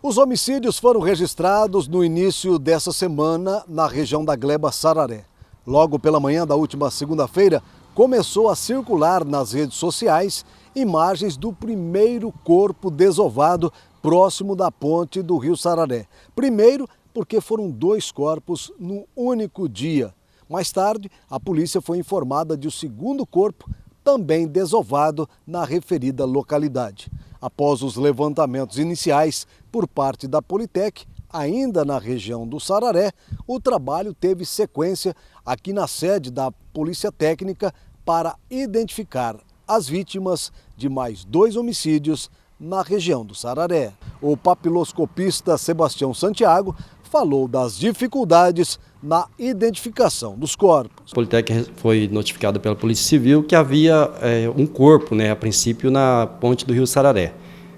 Os homicídios foram registrados no início dessa semana na região da Gleba Sararé. Logo pela manhã da última segunda-feira, começou a circular nas redes sociais imagens do primeiro corpo desovado próximo da ponte do rio Sararé. Primeiro, porque foram 2 corpos num único dia. Mais tarde, a polícia foi informada de um segundo corpo, também desovado na referida localidade. Após os levantamentos iniciais por parte da Politec, ainda na região do Sararé, o trabalho teve sequência aqui na sede da Polícia Técnica para identificar as vítimas de mais 2 homicídios na região do Sararé. O papiloscopista Sebastião Santiago falou das dificuldades na identificação dos corpos. A Politec foi notificada pela Polícia Civil que havia um corpo, a princípio, na ponte do rio Sararé.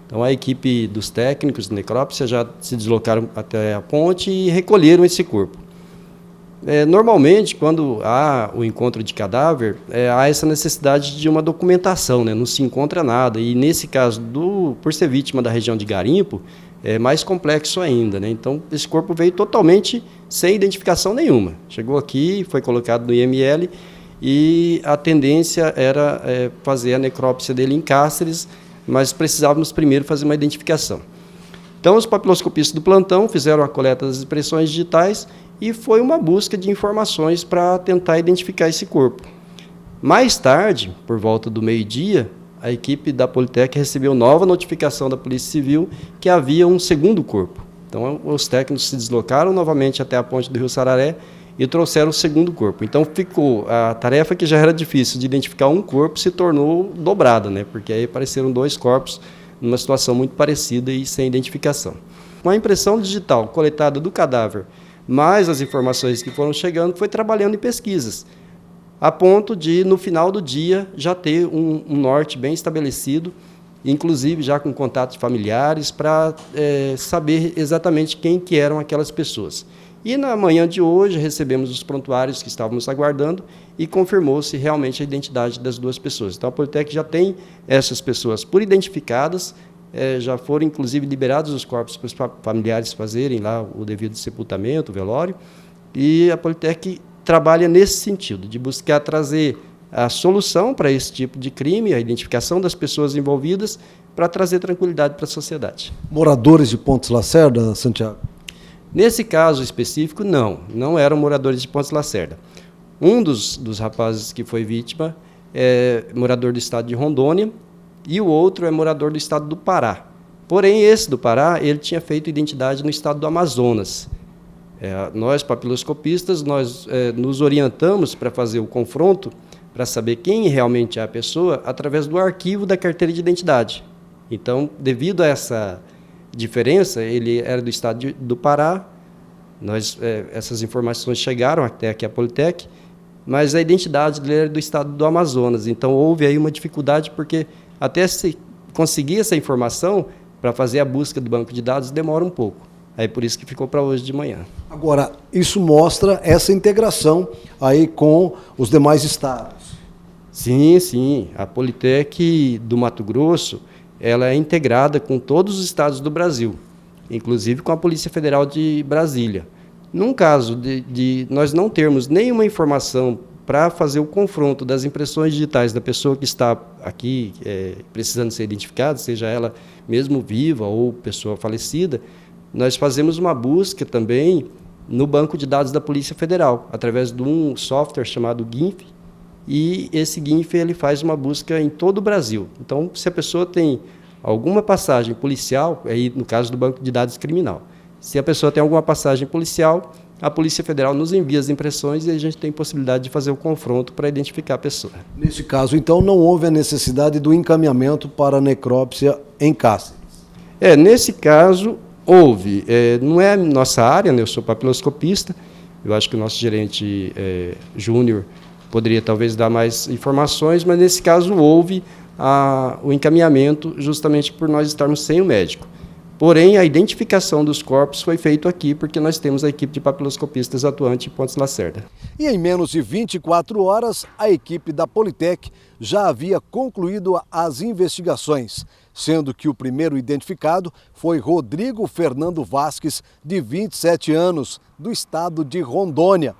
Então a equipe dos técnicos de necrópsia já se deslocaram até a ponte e recolheram esse corpo. Normalmente, quando há o encontro de cadáver, há essa necessidade de uma documentação, não se encontra nada. E nesse caso, por ser vítima da região de garimpo, é mais complexo ainda. Então esse corpo veio totalmente sem identificação nenhuma. Chegou aqui, foi colocado no IML e a tendência era fazer a necrópsia dele em Cáceres, mas precisávamos primeiro fazer uma identificação. Então os papiloscopistas do plantão fizeram a coleta das impressões digitais e foi uma busca de informações para tentar identificar esse corpo. Mais tarde, por volta do meio-dia, a equipe da Politec recebeu nova notificação da Polícia Civil que havia um segundo corpo. Então os técnicos se deslocaram novamente até a ponte do rio Sararé e trouxeram o segundo corpo. Então ficou a tarefa, que já era difícil de identificar um corpo, se tornou dobrada, porque aí apareceram 2 corpos numa situação muito parecida e sem identificação. Com a impressão digital coletada do cadáver, mais as informações que foram chegando, foi trabalhando em pesquisas, a ponto de, no final do dia, já ter um norte bem estabelecido, inclusive já com contatos familiares, para saber exatamente quem que eram aquelas pessoas. E na manhã de hoje recebemos os prontuários que estávamos aguardando e confirmou-se realmente a identidade das 2 pessoas. Então a Politec já tem essas pessoas por identificadas, já foram inclusive liberados os corpos para os familiares fazerem lá o devido sepultamento, o velório, e a Politec trabalha nesse sentido, de buscar trazer a solução para esse tipo de crime, a identificação das pessoas envolvidas, para trazer tranquilidade para a sociedade. Moradores de Pontes Lacerda, Santiago? Nesse caso específico, não eram moradores de Pontes Lacerda. Um dos rapazes que foi vítima é morador do estado de Rondônia e o outro é morador do estado do Pará. Porém, esse do Pará, ele tinha feito identidade no estado do Amazonas. Nós, papiloscopistas, nos orientamos para fazer o confronto, para saber quem realmente é a pessoa, através do arquivo da carteira de identidade. Então, devido a essa diferença, ele era do estado do Pará, essas informações chegaram até aqui a Politec, mas a identidade dele era do estado do Amazonas. Então, houve aí uma dificuldade, porque até se conseguir essa informação, para fazer a busca do banco de dados, demora um pouco. Aí por isso que ficou para hoje de manhã. Agora, isso mostra essa integração aí com os demais estados. Sim. A Politec do Mato Grosso, ela é integrada com todos os estados do Brasil, inclusive com a Polícia Federal de Brasília. Num caso de nós não termos nenhuma informação para fazer o confronto das impressões digitais da pessoa que está aqui precisando ser identificada, seja ela mesmo viva ou pessoa falecida, nós fazemos uma busca também no banco de dados da Polícia Federal, através de um software chamado GINF, e esse GINF ele faz uma busca em todo o Brasil. Então, se a pessoa tem alguma passagem policial, aí no caso do banco de dados criminal, se a pessoa tem alguma passagem policial, a Polícia Federal nos envia as impressões e a gente tem possibilidade de fazer o confronto para identificar a pessoa. Nesse caso, então, não houve a necessidade do encaminhamento para a necrópsia em Cáceres? Nesse caso, houve. Não é a nossa área, eu sou papiloscopista, eu acho que o nosso gerente Júnior poderia talvez dar mais informações, mas nesse caso houve o encaminhamento justamente por nós estarmos sem o médico. Porém, a identificação dos corpos foi feita aqui, porque nós temos a equipe de papiloscopistas atuante em Pontes Lacerda. E em menos de 24 horas, a equipe da Politec já havia concluído as investigações. sendo que o primeiro identificado foi Rodrigo Fernando Vasques, de 27 anos, do estado de Rondônia.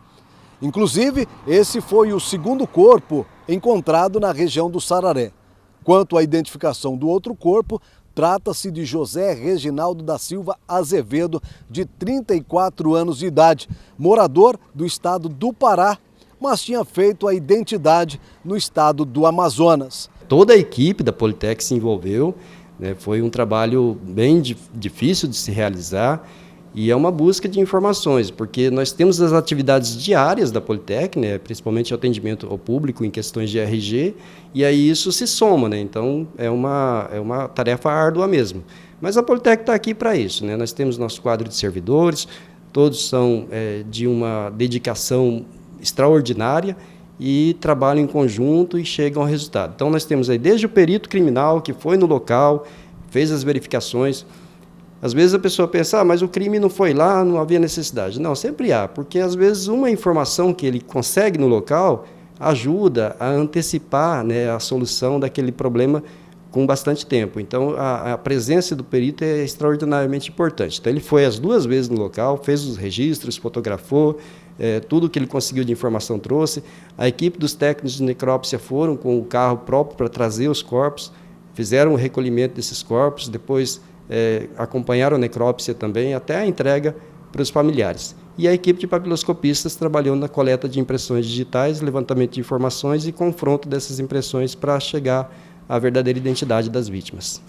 Inclusive, esse foi o segundo corpo encontrado na região do Sararé. Quanto à identificação do outro corpo, trata-se de José Reginaldo da Silva Azevedo, de 34 anos de idade, morador do estado do Pará, mas tinha feito a identidade no estado do Amazonas. Toda a equipe da Politec se envolveu, né? Foi um trabalho bem difícil de se realizar e é uma busca de informações, porque nós temos as atividades diárias da Politec, né? Principalmente o atendimento ao público em questões de RG, e aí isso se soma, né? Então é uma tarefa árdua mesmo. Mas a Politec está aqui para isso, né? Nós temos nosso quadro de servidores, todos são de uma dedicação extraordinária e trabalham em conjunto e chegam ao resultado. Então nós temos aí desde o perito criminal que foi no local, fez as verificações. Às vezes a pessoa pensa, mas o crime não foi lá, não havia necessidade. Não, sempre há, porque às vezes uma informação que ele consegue no local ajuda a antecipar, né, a solução daquele problema com bastante tempo. Então a presença do perito é extraordinariamente importante. Então ele foi as 2 vezes no local, fez os registros, fotografou, tudo que ele conseguiu de informação trouxe. A equipe dos técnicos de necrópsia foram com o carro próprio para trazer os corpos, fizeram o recolhimento desses corpos, depois acompanharam a necrópsia também, até a entrega para os familiares. E a equipe de papiloscopistas trabalhou na coleta de impressões digitais, levantamento de informações e confronto dessas impressões para chegar à verdadeira identidade das vítimas.